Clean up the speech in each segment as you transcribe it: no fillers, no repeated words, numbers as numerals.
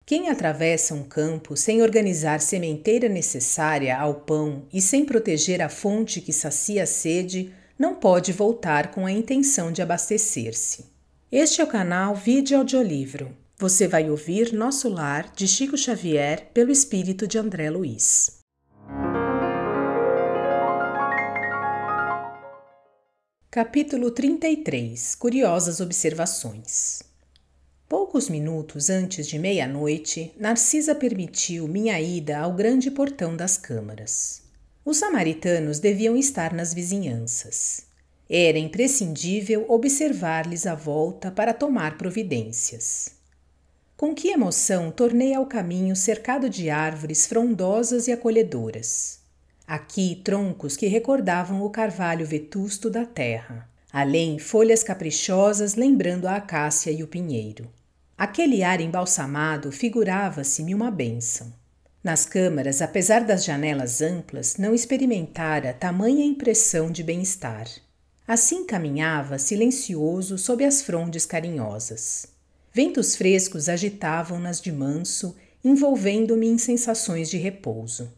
Quem atravessa um campo sem organizar sementeira necessária ao pão e sem proteger a fonte que sacia a sede, não pode voltar com a intenção de abastecer-se. Este é o canal Vídeo Audiolivro. Você vai ouvir Nosso Lar, de Chico Xavier, pelo espírito de André Luiz. Capítulo 33. Curiosas observações. Poucos minutos antes de meia-noite, Narcisa permitiu minha ida ao grande portão das câmaras. Os samaritanos deviam estar nas vizinhanças. Era imprescindível observar-lhes a volta para tomar providências. Com que emoção tornei ao caminho cercado de árvores frondosas e acolhedoras. Aqui troncos que recordavam o carvalho vetusto da terra, além folhas caprichosas lembrando a acácia e o pinheiro. Aquele ar embalsamado figurava-se-me uma bênção. Nas câmaras, apesar das janelas amplas, não experimentara tamanha impressão de bem-estar. Assim caminhava silencioso sob as frondes carinhosas. Ventos frescos agitavam-nas de manso, envolvendo-me em sensações de repouso.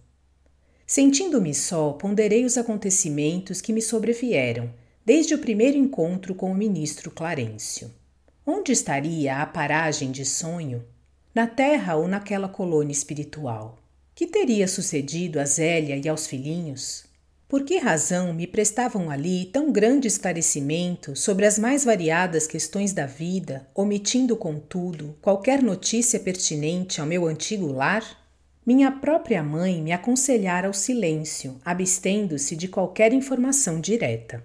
Sentindo-me só, ponderei os acontecimentos que me sobrevieram, desde o primeiro encontro com o ministro Clarencio. Onde estaria a paragem de sonho? Na terra ou naquela colônia espiritual? Que teria sucedido a Zélia e aos filhinhos? Por que razão me prestavam ali tão grande esclarecimento sobre as mais variadas questões da vida, omitindo, contudo, qualquer notícia pertinente ao meu antigo lar? Minha própria mãe me aconselhara o silêncio, abstendo-se de qualquer informação direta.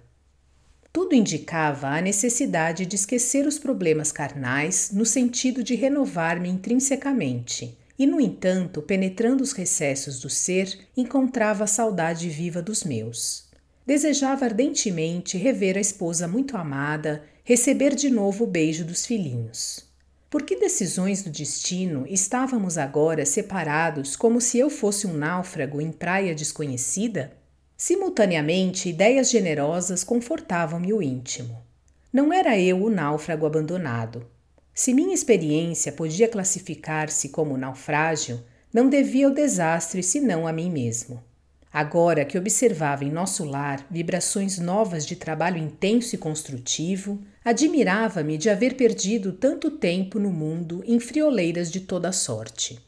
Tudo indicava a necessidade de esquecer os problemas carnais no sentido de renovar-me intrinsecamente, e, no entanto, penetrando os recessos do ser, encontrava a saudade viva dos meus. Desejava ardentemente rever a esposa muito amada, receber de novo o beijo dos filhinhos. Por que decisões do destino estávamos agora separados como se eu fosse um náufrago em praia desconhecida? Simultaneamente, ideias generosas confortavam-me o íntimo. Não era eu o náufrago abandonado. Se minha experiência podia classificar-se como naufrágio, não devia ao desastre senão a mim mesmo. Agora que observava em nosso lar vibrações novas de trabalho intenso e construtivo, admirava-me de haver perdido tanto tempo no mundo em frioleiras de toda sorte.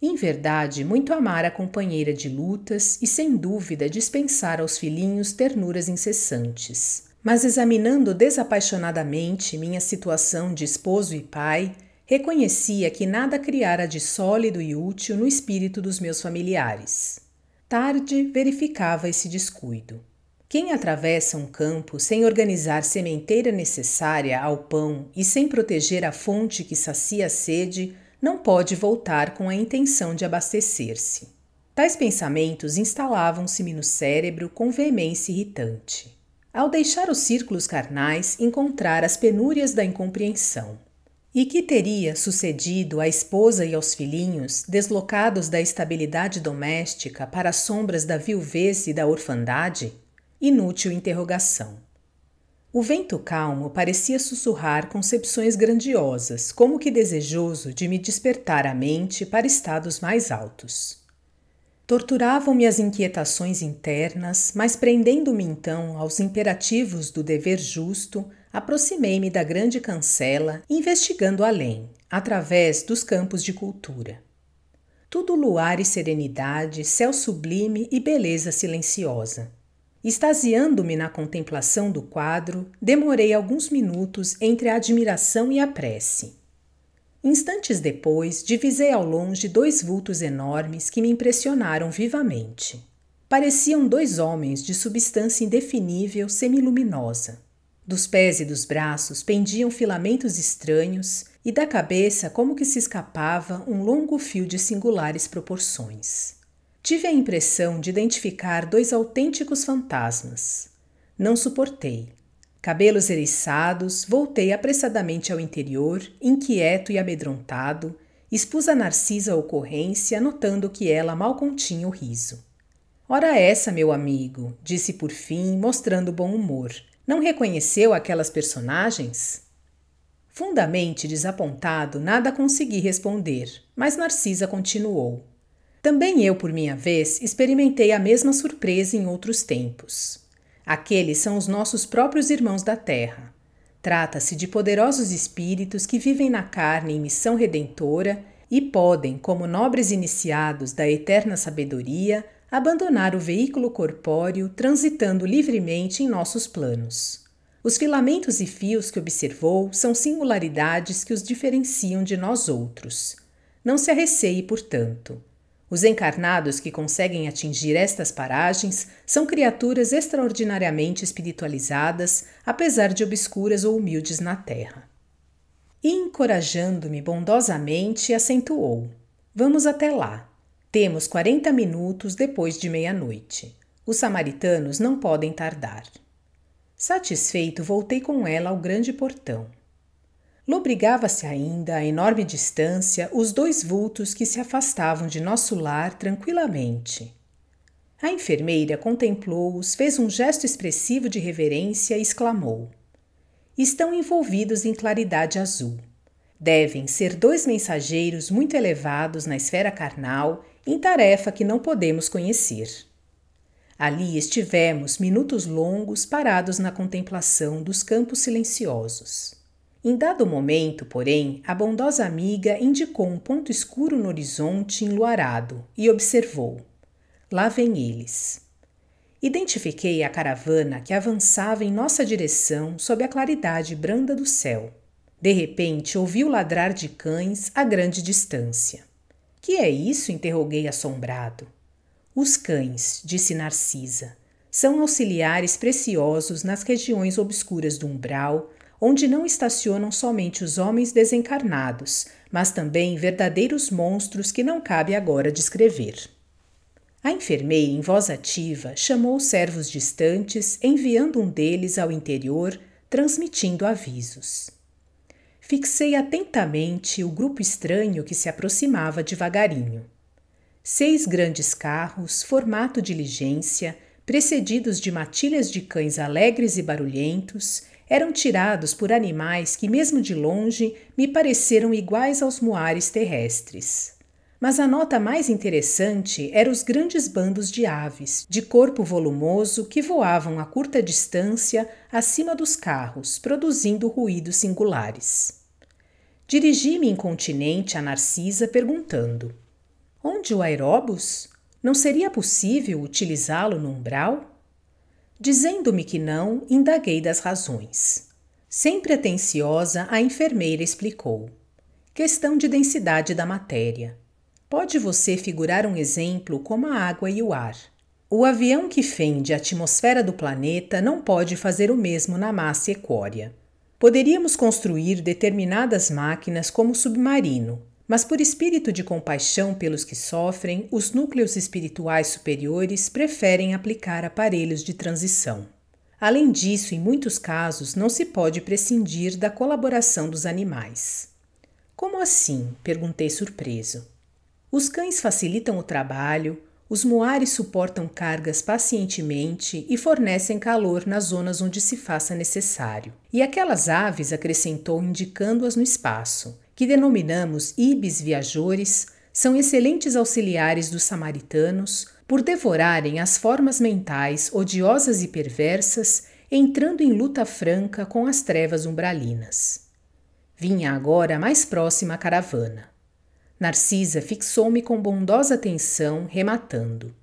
Em verdade, muito amara a companheira de lutas e, sem dúvida, dispensara aos filhinhos ternuras incessantes. Mas, examinando desapaixonadamente minha situação de esposo e pai, reconhecia que nada criara de sólido e útil no espírito dos meus familiares. Tarde verificava esse descuido. Quem atravessa um campo sem organizar sementeira necessária ao pão e sem proteger a fonte que sacia a sede, não pode voltar com a intenção de abastecer-se. Tais pensamentos instalavam-se-me no cérebro com veemência irritante. Ao deixar os círculos carnais, encontrara as penúrias da incompreensão. E que teria sucedido à esposa e aos filhinhos, deslocados da estabilidade doméstica para as sombras da viuvez e da orfandade? Inútil interrogação. O vento calmo parecia sussurrar concepções grandiosas, como que desejoso de me despertar a mente para estados mais altos. Torturavam-me as inquietações internas, mas prendendo-me então aos imperativos do dever justo, aproximei-me da grande cancela, investigando além, através dos campos de cultura. Tudo luar e serenidade, céu sublime e beleza silenciosa. Extasiando-me na contemplação do quadro, demorei alguns minutos entre a admiração e a prece. Instantes depois, divisei ao longe dois vultos enormes que me impressionaram vivamente. Pareciam dois homens de substância indefinível semiluminosa. Dos pés e dos braços pendiam filamentos estranhos e da cabeça como que se escapava um longo fio de singulares proporções. Tive a impressão de identificar dois autênticos fantasmas. Não suportei. Cabelos eriçados, voltei apressadamente ao interior, inquieto e amedrontado, expus a Narcisa a ocorrência, notando que ela mal continha o riso. Ora essa, meu amigo, disse por fim, mostrando bom humor. Não reconheceu aquelas personagens? Fundamente desapontado, nada consegui responder, mas Narcisa continuou. Também eu, por minha vez, experimentei a mesma surpresa em outros tempos. Aqueles são os nossos próprios irmãos da Terra. Trata-se de poderosos espíritos que vivem na carne em missão redentora e podem, como nobres iniciados da eterna sabedoria, abandonar o veículo corpóreo, transitando livremente em nossos planos. Os filamentos e fios que observou são singularidades que os diferenciam de nós outros. Não se arreceie, portanto. Os encarnados que conseguem atingir estas paragens são criaturas extraordinariamente espiritualizadas, apesar de obscuras ou humildes na terra. E, encorajando-me bondosamente, acentuou: Vamos até lá. Temos 40 minutos depois de meia-noite. Os samaritanos não podem tardar. Satisfeito, voltei com ela ao grande portão. Lobrigava-se ainda, a enorme distância, os dois vultos que se afastavam de nosso lar tranquilamente. A enfermeira contemplou-os, fez um gesto expressivo de reverência e exclamou: Estão envolvidos em claridade azul. Devem ser dois mensageiros muito elevados na esfera carnal, em tarefa que não podemos conhecer. Ali estivemos minutos longos parados na contemplação dos campos silenciosos. Em dado momento, porém, a bondosa amiga indicou um ponto escuro no horizonte enluarado e observou: Lá vêm eles. Identifiquei a caravana que avançava em nossa direção sob a claridade branda do céu. De repente, ouvi o ladrar de cães a grande distância. — Que é isso? Interroguei assombrado. — Os cães, disse Narcisa, são auxiliares preciosos nas regiões obscuras do umbral, onde não estacionam somente os homens desencarnados, mas também verdadeiros monstros que não cabe agora descrever. A enfermeira, em voz ativa, chamou os servos distantes, enviando um deles ao interior, transmitindo avisos. Fixei atentamente o grupo estranho que se aproximava devagarinho. 6 grandes carros, formato diligência, precedidos de matilhas de cães alegres e barulhentos, eram tirados por animais que, mesmo de longe, me pareceram iguais aos muares terrestres. Mas a nota mais interessante eram os grandes bandos de aves, de corpo volumoso, que voavam a curta distância acima dos carros, produzindo ruídos singulares. Dirigi-me incontinente a Narcisa, perguntando: Onde o aeróbus? Não seria possível utilizá-lo no umbral? Dizendo-me que não, indaguei das razões. Sempre atenciosa, a enfermeira explicou: Questão de densidade da matéria. Pode você figurar um exemplo como a água e o ar. O avião que fende a atmosfera do planeta não pode fazer o mesmo na massa equórea. Poderíamos construir determinadas máquinas como o submarino, mas por espírito de compaixão pelos que sofrem, os núcleos espirituais superiores preferem aplicar aparelhos de transição. Além disso, em muitos casos, não se pode prescindir da colaboração dos animais. Como assim? Perguntei surpreso. Os cães facilitam o trabalho, os muares suportam cargas pacientemente e fornecem calor nas zonas onde se faça necessário. E aquelas aves, acrescentou, indicando-as no espaço, que denominamos ibis viajores, são excelentes auxiliares dos samaritanos por devorarem as formas mentais odiosas e perversas, entrando em luta franca com as trevas umbralinas. Vinha agora mais próxima a caravana. Narcisa fixou-me com bondosa atenção, rematando: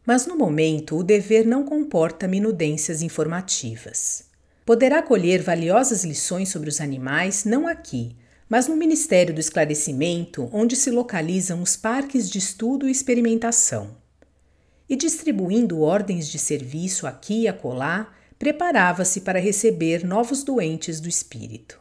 Mas no momento o dever não comporta minudências informativas. Poderá colher valiosas lições sobre os animais não aqui, mas no Ministério do Esclarecimento, onde se localizam os parques de estudo e experimentação. E distribuindo ordens de serviço aqui e acolá, preparava-se para receber novos doentes do espírito.